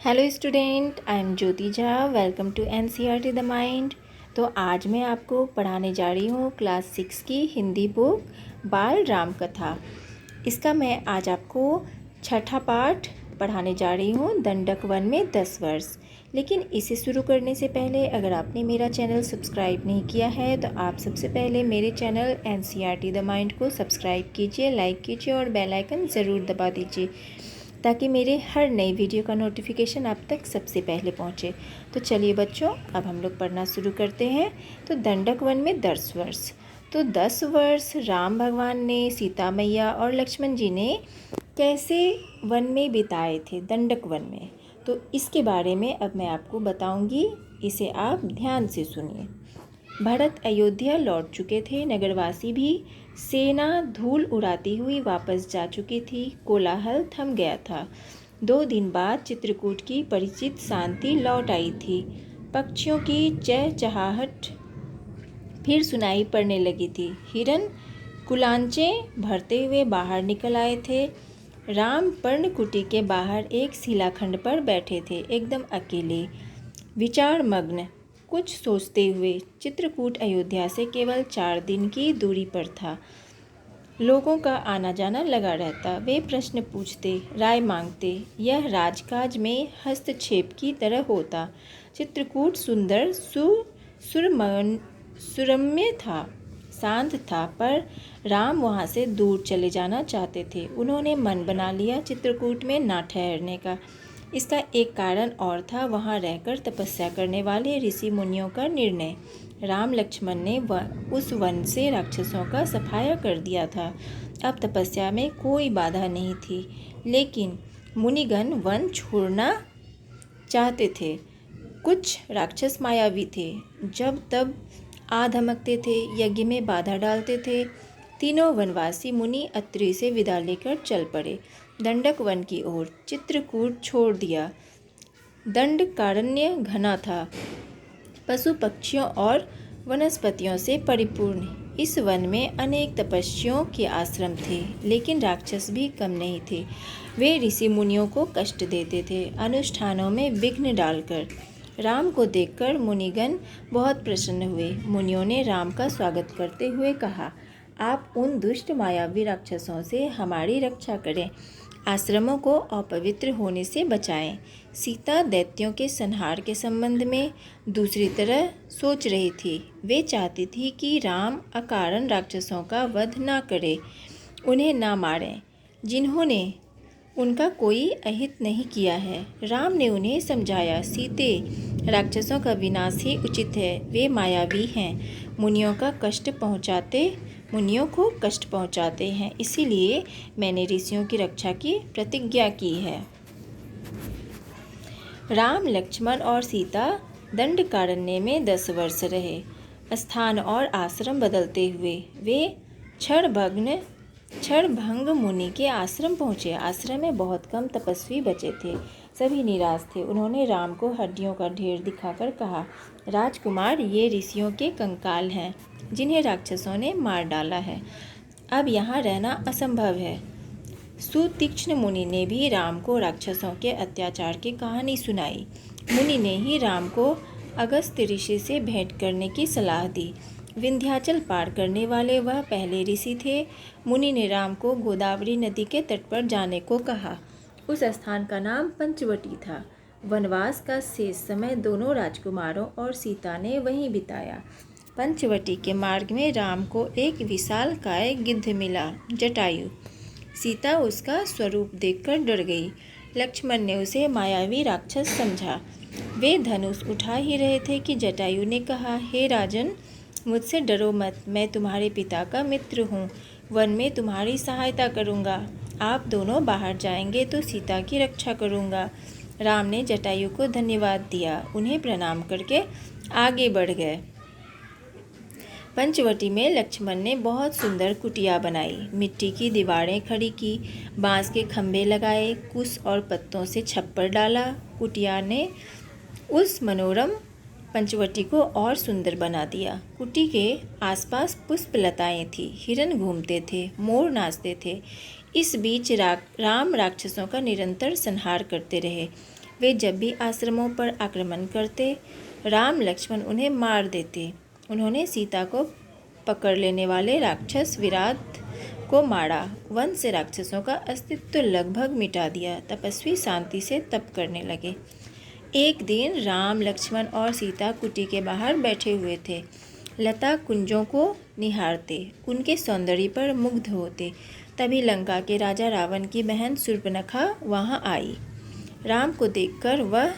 Hello student, I am Jyoti Jha. Welcome to NCERT the mind. तो आज मैं आपको पढ़ाने जा रही हूँ क्लास 6 की हिंदी बुक बाल राम कथा। इसका मैं आज आपको छठा पाठ पढ़ाने जा रही हूँ, दंडक वन में 10 वर्ष। लेकिन इसे शुरू करने से पहले अगर आपने मेरा चैनल सब्सक्राइब नहीं किया है तो आप सबसे पहले मेरे चैनल एनसीईआरटी द माइंड को सब्सक्राइब कीजिए, लाइक कीजिए और बेल आइकन ज़रूर दबा दीजिए ताकि मेरे हर नई वीडियो का नोटिफिकेशन आप तक सबसे पहले पहुंचे। तो चलिए बच्चों, अब हम लोग पढ़ना शुरू करते हैं। तो दंडक वन में 10 वर्ष। तो 10 वर्ष राम भगवान ने, सीता मैया और लक्ष्मण जी ने कैसे वन में बिताए थे, दंडक वन में। तो इसके बारे में अब मैं आपको बताऊंगी, इसे आप ध्यान से सुनिए। भरत अयोध्या लौट चुके थे। नगरवासी भी सेना धूल उड़ाती हुई वापस जा चुकी थी। कोलाहल थम गया था। 2 दिन बाद चित्रकूट की परिचित शांति लौट आई थी। पक्षियों की चहचहाहट फिर सुनाई पड़ने लगी थी। हिरन कुलांचे भरते हुए बाहर निकल आए थे। राम पर्णकुटी के बाहर एक शिलाखंड पर बैठे थे, एकदम अकेले, विचार मग्न, कुछ सोचते हुए। चित्रकूट अयोध्या से केवल 4 दिन की दूरी पर था। लोगों का आना जाना लगा रहता। वे प्रश्न पूछते, राय मांगते। यह राजकाज में हस्तक्षेप की तरह होता। चित्रकूट सुंदर सुरम्य था, शांत था, पर राम वहाँ से दूर चले जाना चाहते थे। उन्होंने मन बना लिया चित्रकूट में ना ठहरने का। इसका एक कारण और था, वहाँ रहकर तपस्या करने वाले ऋषि मुनियों का निर्णय। राम लक्ष्मण ने उस वन से राक्षसों का सफाया कर दिया था। अब तपस्या में कोई बाधा नहीं थी। लेकिन मुनिगण वन छोड़ना चाहते थे। कुछ राक्षस मायावी थे, जब तब आ धमकते थे, यज्ञ में बाधा डालते थे। तीनों वनवासी मुनि अत्रि से विदा लेकर चल पड़े, दंडक वन की ओर। चित्रकूट छोड़ दिया। दंडकारण्य घना था, पशु पक्षियों और वनस्पतियों से परिपूर्ण। इस वन में अनेक तपस्वियों के आश्रम थे, लेकिन राक्षस भी कम नहीं थे। वे ऋषि मुनियों को कष्ट देते थे, अनुष्ठानों में विघ्न डालकर। राम को देखकर मुनिगण बहुत प्रसन्न हुए। मुनियों ने राम का स्वागत करते हुए कहा, आप उन दुष्ट मायावी राक्षसों से हमारी रक्षा करें, आश्रमों को अपवित्र होने से बचाएं। सीता दैत्यों के संहार के संबंध में दूसरी तरह सोच रही थी। वे चाहती थी कि राम अकारण राक्षसों का वध ना करें, उन्हें ना मारें, जिन्होंने उनका कोई अहित नहीं किया है। राम ने उन्हें समझाया, सीते, राक्षसों का विनाश ही उचित है, वे मायावी हैं, मुनियों को कष्ट पहुंचाते हैं, इसीलिए मैंने ऋषियों की रक्षा की प्रतिज्ञा की है। राम, लक्ष्मण और सीता दंडकारण्य में 10 वर्ष रहे। स्थान और आश्रम बदलते हुए वे क्षणभंग मुनि के आश्रम पहुँचे। आश्रम में बहुत कम तपस्वी बचे थे, सभी निराश थे। उन्होंने राम को हड्डियों का ढेर दिखाकर कहा, राजकुमार, ये ऋषियों के कंकाल हैं, जिन्हें राक्षसों ने मार डाला है। अब यहाँ रहना असंभव है। सुतीक्ष्ण मुनि ने भी राम को राक्षसों के अत्याचार की कहानी सुनाई। मुनि ने ही राम को अगस्त्य ऋषि से भेंट करने की सलाह दी। विंध्याचल पार करने वाले वह पहले ऋषि थे। मुनि ने राम को गोदावरी नदी के तट पर जाने को कहा। उस स्थान का नाम पंचवटी था। वनवास का शेष समय दोनों राजकुमारों और सीता ने वहीं बिताया। पंचवटी के मार्ग में राम को एक विशालकाय गिद्ध मिला, जटायु। सीता उसका स्वरूप देखकर डर गई। लक्ष्मण ने उसे मायावी राक्षस समझा। वे धनुष उठा ही रहे थे कि जटायु ने कहा, हे राजन, मुझसे डरो मत, मैं तुम्हारे पिता का मित्र हूँ, वन में तुम्हारी सहायता करूँगा। आप दोनों बाहर जाएंगे तो सीता की रक्षा करूँगा। राम ने जटायु को धन्यवाद दिया, उन्हें प्रणाम करके आगे बढ़ गए। पंचवटी में लक्ष्मण ने बहुत सुंदर कुटिया बनाई, मिट्टी की दीवारें खड़ी की, बांस के खंभे लगाए, कुश और पत्तों से छप्पर डाला। कुटिया ने उस मनोरम पंचवटी को और सुंदर बना दिया। कुटी के आसपास पुष्पलताएं थी, हिरन घूमते थे, मोर नाचते थे। इस बीच राम राक्षसों का निरंतर संहार करते रहे। वे जब भी आश्रमों पर आक्रमण करते, राम लक्ष्मण उन्हें मार देते। उन्होंने सीता को पकड़ लेने वाले राक्षस विराट को मारा। वन से राक्षसों का अस्तित्व लगभग मिटा दिया। तपस्वी शांति से तप करने लगे। एक दिन राम लक्ष्मण और सीता कुटी के बाहर बैठे हुए थे। लता कुंजों को निहारते, उनके सौंदर्य पर मुग्ध होते। तभी लंका के राजा रावण की बहन शूर्पणखा वहां आई। राम को देखकर वह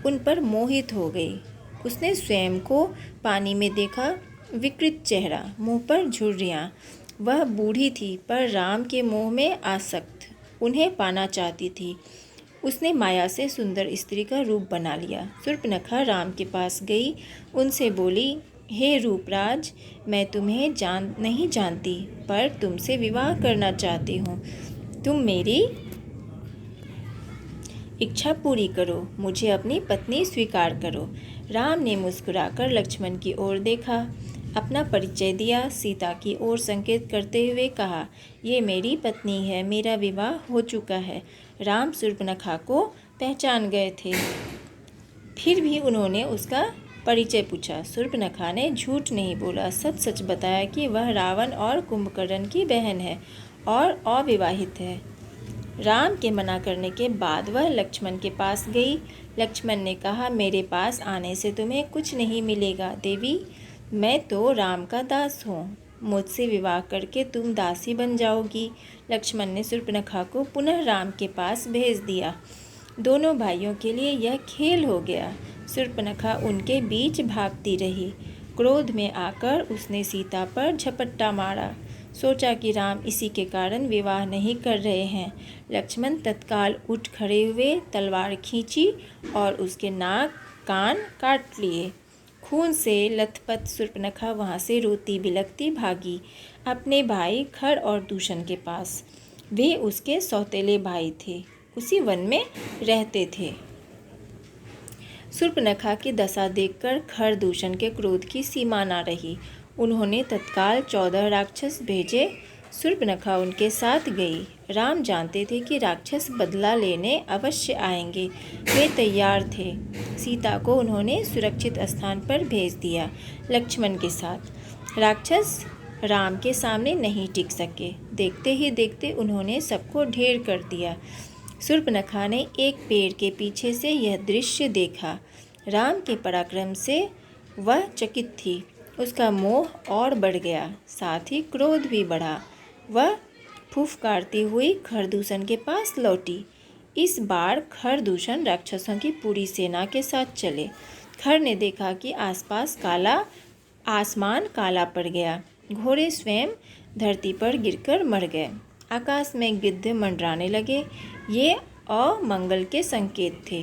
उन पर मोहित हो गई। उसने स्वयं को पानी में देखा, विकृत चेहरा, मुंह पर झुर्रियाँ। वह बूढ़ी थी पर राम के मोह में आसक्त, उन्हें पाना चाहती थी। उसने माया से सुंदर स्त्री का रूप बना लिया। शूर्पणखा राम के पास गई, उनसे बोली, हे रूपराज, मैं तुम्हें नहीं जानती, पर तुमसे विवाह करना चाहती हूँ। तुम मेरी इच्छा पूरी करो, मुझे अपनी पत्नी स्वीकार करो। राम ने मुस्कुराकर लक्ष्मण की ओर देखा, अपना परिचय दिया। सीता की ओर संकेत करते हुए कहा, ये मेरी पत्नी है, मेरा विवाह हो चुका है। राम शूर्पणखा को पहचान गए थे, फिर भी उन्होंने उसका परिचय पूछा। शूर्पणखा ने झूठ नहीं बोला, सच सच बताया कि वह रावण और कुंभकर्ण की बहन है और अविवाहित है। राम के मना करने के बाद वह लक्ष्मण के पास गई। लक्ष्मण ने कहा, मेरे पास आने से तुम्हें कुछ नहीं मिलेगा देवी, मैं तो राम का दास हूँ। मुझसे विवाह करके तुम दासी बन जाओगी। लक्ष्मण ने शूर्पणखा को पुनः राम के पास भेज दिया। दोनों भाइयों के लिए यह खेल हो गया। शूर्पणखा उनके बीच भागती रही। क्रोध में आकर उसने सीता पर झपट्टा मारा। सोचा कि राम इसी के कारण विवाह नहीं कर रहे हैं। लक्ष्मण तत्काल उठ खड़े हुए, तलवार खींची और उसके नाक कान काट लिए। खून से लथपथ शूर्पणखा वहाँ से रोती बिलखती भागी अपने भाई खर और दूषण के पास। वे उसके सौतेले भाई थे, उसी वन में रहते थे। शूर्पणखा की दशा देखकर खर दूषण के क्रोध की सीमा न रही। उन्होंने तत्काल 14 राक्षस भेजे। शूर्पणखा उनके साथ गई। राम जानते थे कि राक्षस बदला लेने अवश्य आएंगे। वे तैयार थे। सीता को उन्होंने सुरक्षित स्थान पर भेज दिया, लक्ष्मण के साथ। राक्षस राम के सामने नहीं टिक सके। देखते ही देखते उन्होंने सबको ढेर कर दिया। शूर्पणखा ने एक पेड़ के पीछे से यह दृश्य देखा। राम के पराक्रम से वह चकित थी। उसका मोह और बढ़ गया, साथ ही क्रोध भी बढ़ा। वह फुफकारती हुई खरदूषण के पास लौटी। इस बार खरदूषण राक्षसों की पूरी सेना के साथ चले। खर ने देखा कि आसपास आसमान काला पड़ गया। घोड़े स्वयं धरती पर गिरकर मर गए। आकाश में गिद्ध मंडराने लगे। ये अमंगल के संकेत थे,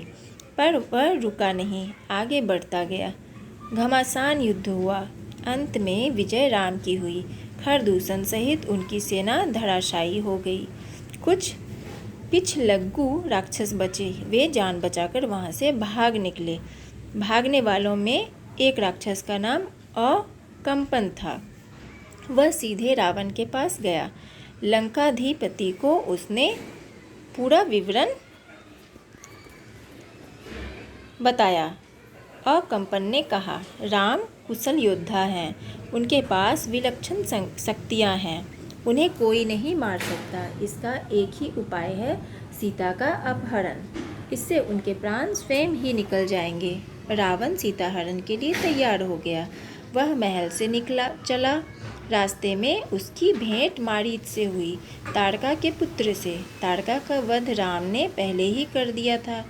पर वह रुका नहीं, आगे बढ़ता गया। घमासान युद्ध हुआ। अंत में विजय राम की हुई। खरदूषण सहित उनकी सेना धराशायी हो गई। कुछ पिछलग्गू राक्षस बचे। वे जान बचाकर वहां से भाग निकले। भागने वालों में एक राक्षस का नाम अकंपन था। वह सीधे रावण के पास गया। लंकाधिपति को उसने पूरा विवरण बताया। अकंपन ने कहा, राम कुशल योद्धा हैं, उनके पास विलक्षण शक्तियाँ हैं, उन्हें कोई नहीं मार सकता। इसका एक ही उपाय है, सीता का अपहरण। इससे उनके प्राण स्वयं ही निकल जाएंगे। रावण सीता हरण के लिए तैयार हो गया। वह महल से चला। रास्ते में उसकी भेंट मारीच से हुई, ताड़का के पुत्र से। ताड़का का वध राम ने पहले ही कर दिया था।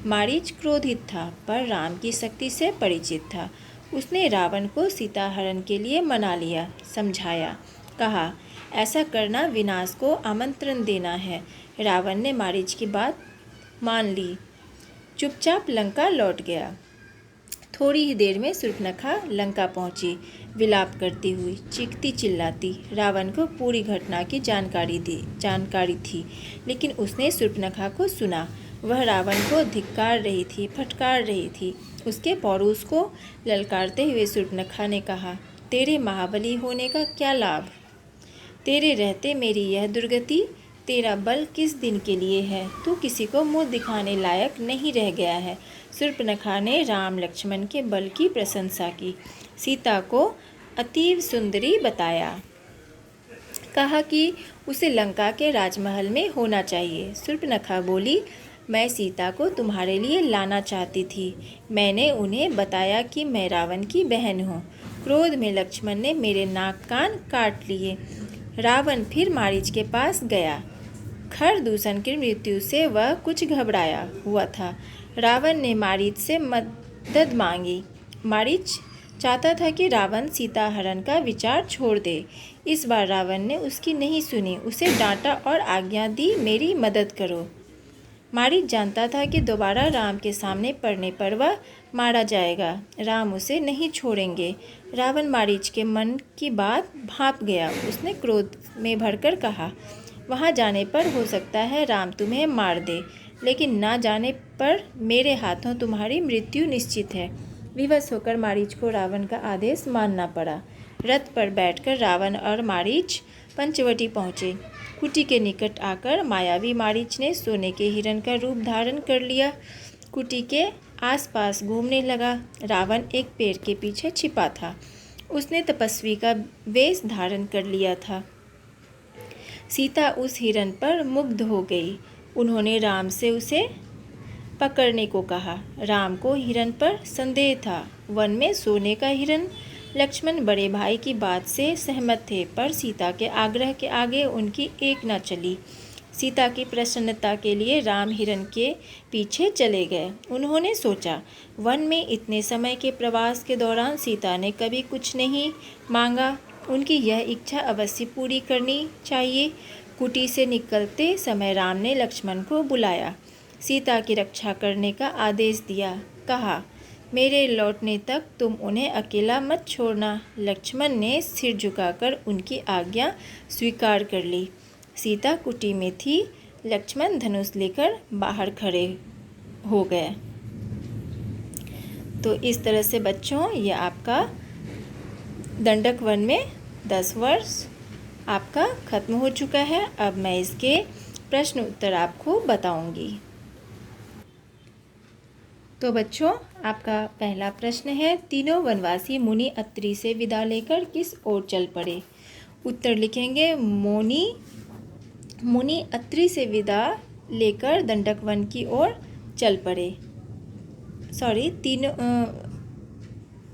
मारीच क्रोधित था, पर राम की शक्ति से परिचित था। उसने रावण को सीता हरण के लिए मना लिया, समझाया, कहा, ऐसा करना विनाश को आमंत्रण देना है। रावण ने मारीच की बात मान ली, चुपचाप लंका लौट गया। थोड़ी ही देर में शूर्पणखा लंका पहुंची, विलाप करती हुई, चीखती चिल्लाती। रावण को पूरी घटना की जानकारी थी, लेकिन उसने शूर्पणखा को सुना। वह रावण को धिक्कार रही थी, फटकार रही थी। उसके पौरुष को ललकारते हुए शूर्पणखा ने कहा, तेरे महाबली होने का क्या लाभ? तेरे रहते मेरी यह दुर्गति। तेरा बल किस दिन के लिए है? तू किसी को मुँह दिखाने लायक नहीं रह गया है। शूर्पणखा ने राम लक्ष्मण के बल की प्रशंसा की, सीता को अतीव सुंदरी बताया, कहा कि उसे लंका के राजमहल में होना चाहिए। शूर्पणखा बोली, मैं सीता को तुम्हारे लिए लाना चाहती थी। मैंने उन्हें बताया कि मैं रावण की बहन हूँ। क्रोध में लक्ष्मण ने मेरे नाक कान काट लिए। रावण फिर मारीच के पास गया। खरदूषण की मृत्यु से वह कुछ घबराया हुआ था। रावण ने मारीच से मदद मांगी। मारीच चाहता था कि रावण सीता हरण का विचार छोड़ दे। इस बार रावण ने उसकी नहीं सुनी, उसे डांटा और आज्ञा दी, मेरी मदद करो। मारीच जानता था कि दोबारा राम के सामने पड़ने पर वह मारा जाएगा। राम उसे नहीं छोड़ेंगे। रावण मारीच के मन की बात भांप गया। उसने क्रोध में भरकर कहा, वहाँ जाने पर हो सकता है राम तुम्हें मार दे, लेकिन ना जाने पर मेरे हाथों तुम्हारी मृत्यु निश्चित है। विवश होकर मारीच को रावण का आदेश मानना पड़ा। रथ पर बैठकर रावण और मारीच पंचवटी पहुँचे। कुटी के निकट आकर मायावी मारीच ने सोने के हिरण का रूप धारण कर लिया। कुटी के आसपास घूमने लगा। रावण एक पेड़ के पीछे छिपा था। उसने तपस्वी का वेश धारण कर लिया था। सीता उस हिरण पर मुग्ध हो गई। उन्होंने राम से उसे पकड़ने को कहा। राम को हिरण पर संदेह था। वन में सोने का हिरण। लक्ष्मण बड़े भाई की बात से सहमत थे, पर सीता के आग्रह के आगे उनकी एक न चली। सीता की प्रसन्नता के लिए राम हिरण के पीछे चले गए। उन्होंने सोचा, वन में इतने समय के प्रवास के दौरान सीता ने कभी कुछ नहीं मांगा, उनकी यह इच्छा अवश्य पूरी करनी चाहिए। कुटी से निकलते समय राम ने लक्ष्मण को बुलाया, सीता की रक्षा करने का आदेश दिया। कहा, मेरे लौटने तक तुम उन्हें अकेला मत छोड़ना। लक्ष्मण ने सिर झुकाकर उनकी आज्ञा स्वीकार कर ली। सीता कुटी में थी। लक्ष्मण धनुष लेकर बाहर खड़े हो गए। तो इस तरह से बच्चों, ये आपका दंडक वन में 10 वर्ष आपका खत्म हो चुका है। अब मैं इसके प्रश्न उत्तर आपको बताऊंगी। तो बच्चों, आपका पहला प्रश्न है, तीनों वनवासी मुनि अत्रि से विदा लेकर किस ओर चल पड़े? उत्तर लिखेंगे, मुनि अत्रि से विदा लेकर दंडक वन की ओर चल पड़े।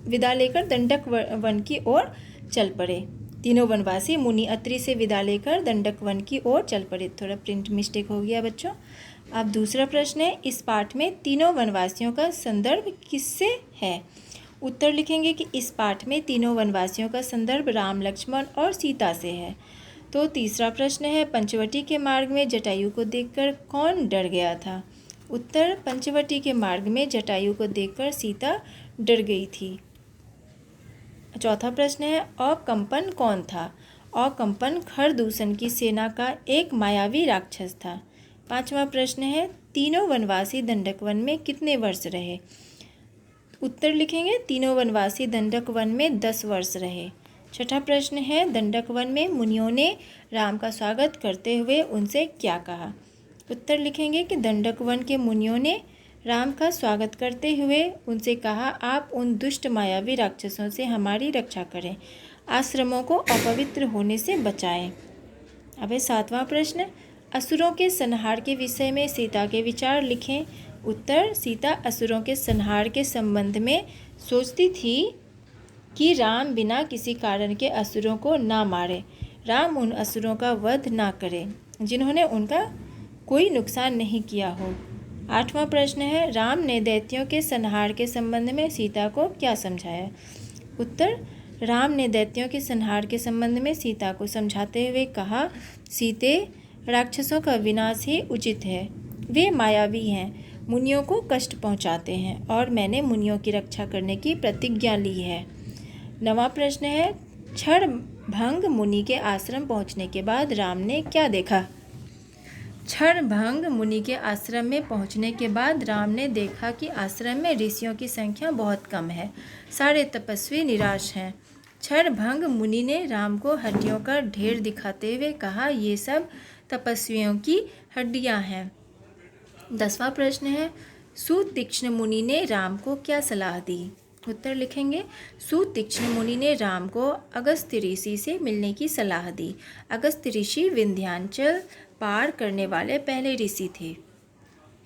विदा लेकर दंडक वन की ओर चल पड़े। तीनों वनवासी मुनि अत्रि से विदा लेकर दंडक वन की ओर चल पड़े। थोड़ा प्रिंट मिस्टेक हो गया बच्चों। अब दूसरा प्रश्न है, इस पाठ में तीनों वनवासियों का संदर्भ किससे है? उत्तर लिखेंगे कि इस पाठ में तीनों वनवासियों का संदर्भ राम, लक्ष्मण और सीता से है। तो तीसरा प्रश्न है, पंचवटी के मार्ग में जटायु को देखकर कौन डर गया था? उत्तर, पंचवटी के मार्ग में जटायु को देखकर सीता डर गई थी। चौथा प्रश्न है, अकंपन कौन था? अकंपन खरदूषण की सेना का एक मायावी राक्षस था। पांचवा प्रश्न है, तीनों वनवासी दंडक वन में कितने वर्ष रहे? उत्तर लिखेंगे, तीनों वनवासी दंडक वन में 10 वर्ष रहे। छठा प्रश्न है, दंडक वन में मुनियों ने राम का स्वागत करते हुए उनसे क्या कहा? उत्तर लिखेंगे कि दंडक वन के मुनियों ने राम का स्वागत करते हुए उनसे कहा, आप उन दुष्ट मायावी राक्षसों से हमारी रक्षा करें, आश्रमों को अपवित्र होने से बचाएं। अब 7वां प्रश्न, असुरों के संहार के विषय में सीता के विचार लिखें। उत्तर, सीता असुरों के संहार के संबंध में सोचती थी कि राम बिना किसी कारण के असुरों को ना मारे, राम उन असुरों का वध ना करें जिन्होंने उनका कोई नुकसान नहीं किया हो। 8वां प्रश्न है, राम ने दैत्यों के संहार के संबंध में सीता को क्या समझाया? उत्तर, राम ने दैत्यों के संहार के संबंध में सीता को समझाते हुए कहा, सीते, राक्षसों का विनाश ही उचित है। वे मायावी हैं, मुनियों को कष्ट पहुंचाते हैं और मैंने मुनियों की रक्षा करने की प्रतिज्ञा ली है। 9वां प्रश्न है, क्षणभंग मुनि के आश्रम पहुंचने के बाद राम ने क्या देखा? क्षणभंग मुनि के आश्रम में पहुंचने के बाद राम ने देखा कि आश्रम में ऋषियों की संख्या बहुत कम है, सारे तपस्वी निराश हैं। क्षणभंग मुनि ने राम को हड्डियों का ढेर दिखाते हुए कहा, ये सब तपस्वियों की हड्डियां हैं। 10वां प्रश्न है, सूत तीक्ष्ण मुनि ने राम को क्या सलाह दी? उत्तर लिखेंगे, सूत तीक्ष्ण मुनि ने राम को अगस्त्य ऋषि से मिलने की सलाह दी। अगस्त्य ऋषि विंध्याचल पार करने वाले पहले ऋषि थे।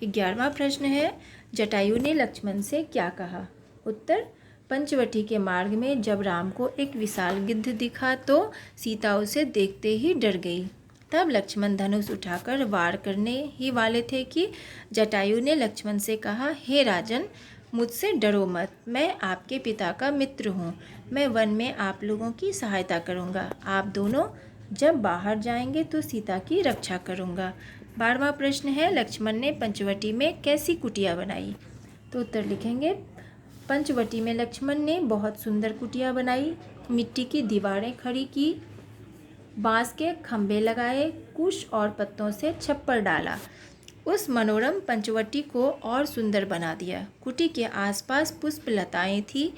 11वां प्रश्न है, जटायु ने लक्ष्मण से क्या कहा? उत्तर, पंचवटी के मार्ग में जब राम को एक विशाल गिद्ध दिखा तो सीता उसे देखते ही डर गई। तब लक्ष्मण धनुष उठाकर वार करने ही वाले थे कि जटायु ने लक्ष्मण से कहा, हे राजन, मुझसे डरो मत, मैं आपके पिता का मित्र हूँ। मैं वन में आप लोगों की सहायता करूँगा। आप दोनों जब बाहर जाएंगे तो सीता की रक्षा करूँगा। 12वां प्रश्न है, लक्ष्मण ने पंचवटी में कैसी कुटिया बनाई? तो उत्तर लिखेंगे, पंचवटी में लक्ष्मण ने बहुत सुंदर कुटिया बनाई। मिट्टी की दीवारें खड़ी की, बांस के खंभे लगाए, कुश और पत्तों से छप्पर डाला। उस मनोरम पंचवटी को और सुंदर बना दिया। कुटी के आसपास पुष्प लताएं थी।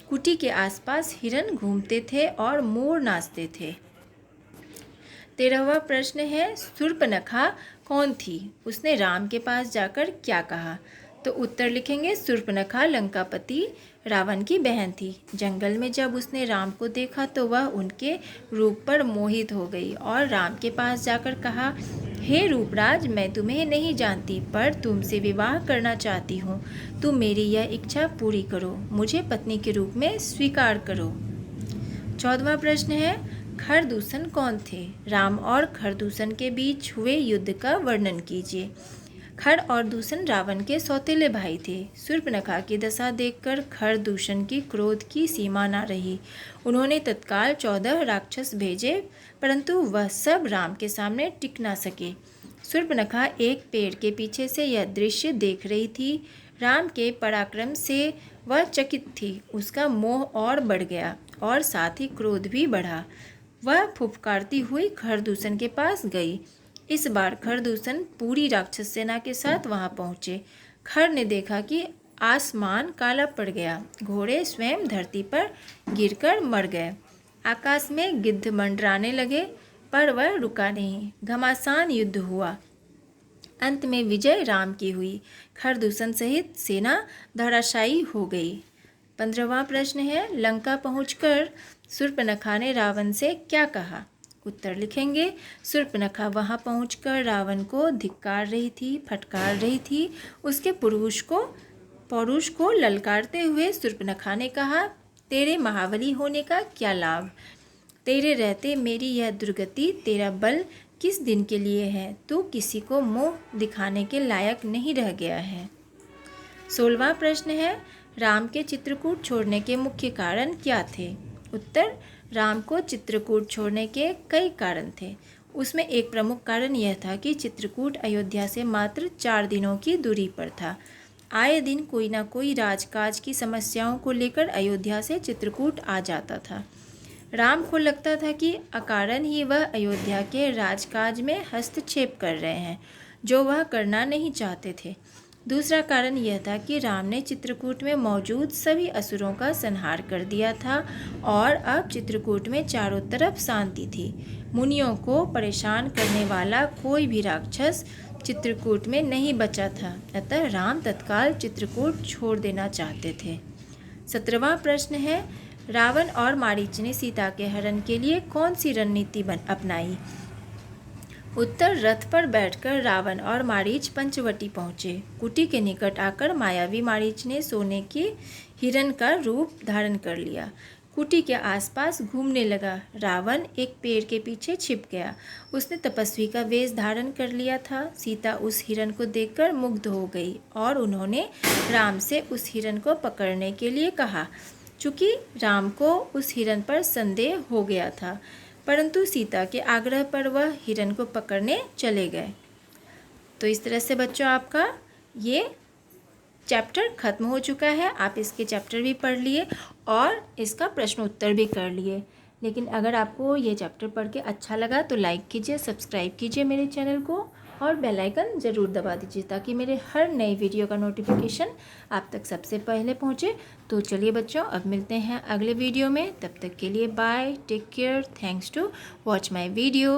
कुटी के आसपास हिरन घूमते थे और मोर नाचते थे। 13वां प्रश्न है, शूर्पणखा कौन थी? उसने राम के पास जाकर क्या कहा? तो उत्तर लिखेंगे, शूर्पणखा लंकापति रावण की बहन थी। जंगल में जब उसने राम को देखा तो वह उनके रूप पर मोहित हो गई और राम के पास जाकर कहा, हे रूपराज, मैं तुम्हें नहीं जानती पर तुमसे विवाह करना चाहती हूँ। तुम मेरी यह इच्छा पूरी करो, मुझे पत्नी के रूप में स्वीकार करो। 14वां प्रश्न है, खरदूषण कौन थे? राम और खरदूषण के बीच हुए युद्ध का वर्णन कीजिए। खर और दूषण रावण के सौतेले भाई थे। शूर्पणखा की दशा देखकर खरदूषण की क्रोध की सीमा न रही। उन्होंने तत्काल 14 राक्षस भेजे, परंतु वह सब राम के सामने टिक न सके। शूर्पणखा एक पेड़ के पीछे से यह दृश्य देख रही थी। राम के पराक्रम से वह चकित थी। उसका मोह और बढ़ गया और साथ ही क्रोध भी बढ़ा। वह फुफकारती हुई खरदूषण के पास गई। इस बार खरदूषण पूरी राक्षस सेना के साथ वहां पहुंचे। खर ने देखा कि आसमान काला पड़ गया। घोड़े स्वयं धरती पर गिरकर मर गए। आकाश में गिद्ध मंडराने लगे, पर वह रुका नहीं। घमासान युद्ध हुआ। अंत में विजय राम की हुई। खरदूषण सहित सेना धराशायी हो गई। 15वां प्रश्न है, लंका पहुंचकर शूर्पणखा ने रावण से क्या कहा? उत्तर लिखेंगे, शूर्पणखा वहां पहुंचकर रावण को धिक्कार रही थी, फटकार रही थी। उसके पौरुष को ललकारते हुए शूर्पणखा ने कहा, तेरे महाबली होने का क्या लाभ? तेरे रहते मेरी यह दुर्गति, तेरा बल किस दिन के लिए है? तू किसी को मुंह दिखाने के लायक नहीं रह गया है। 16वां प्रश्न है, राम के चित्रकूट छोड़ने के मुख्य कारण क्या थे? उत्तर, राम को चित्रकूट छोड़ने के कई कारण थे। उसमें एक प्रमुख कारण यह था कि चित्रकूट अयोध्या से मात्र 4 दिनों की दूरी पर था। आए दिन कोई ना कोई राजकाज की समस्याओं को लेकर अयोध्या से चित्रकूट आ जाता था। राम को लगता था कि अकारण ही वह अयोध्या के राजकाज में हस्तक्षेप कर रहे हैं, जो वह करना नहीं चाहते थे। दूसरा कारण यह था कि राम ने चित्रकूट में मौजूद सभी असुरों का संहार कर दिया था और अब चित्रकूट में चारों तरफ शांति थी। मुनियों को परेशान करने वाला कोई भी राक्षस चित्रकूट में नहीं बचा था, अतः राम तत्काल चित्रकूट छोड़ देना चाहते थे। 17वां प्रश्न है, रावण और मारीच ने सीता के हरण के लिए कौन सी रणनीति अपनाई? उत्तर, रथ पर बैठकर रावण और मारीच पंचवटी पहुँचे। कुटी के निकट आकर मायावी मारीच ने सोने के हिरण का रूप धारण कर लिया। कुटी के आसपास घूमने लगा। रावण एक पेड़ के पीछे छिप गया। उसने तपस्वी का वेश धारण कर लिया था। सीता उस हिरण को देखकर मुग्ध हो गई और उन्होंने राम से उस हिरण को पकड़ने के लिए कहा। चूँकि राम को उस हिरण पर संदेह हो गया था, परंतु सीता के आग्रह पर वह हिरण को पकड़ने चले गए। तो इस तरह से बच्चों आपका ये चैप्टर ख़त्म हो चुका है। आप इसके चैप्टर भी पढ़ लिए और इसका प्रश्न उत्तर भी कर लिए। लेकिन अगर आपको ये चैप्टर पढ़ के अच्छा लगा तो लाइक कीजिए, सब्सक्राइब कीजिए मेरे चैनल को और बेल आइकन ज़रूर दबा दीजिए ताकि मेरे हर नई वीडियो का नोटिफिकेशन आप तक सबसे पहले पहुँचे। तो चलिए बच्चों, अब मिलते हैं अगले वीडियो में। तब तक के लिए bye, take care, thanks to watch my video.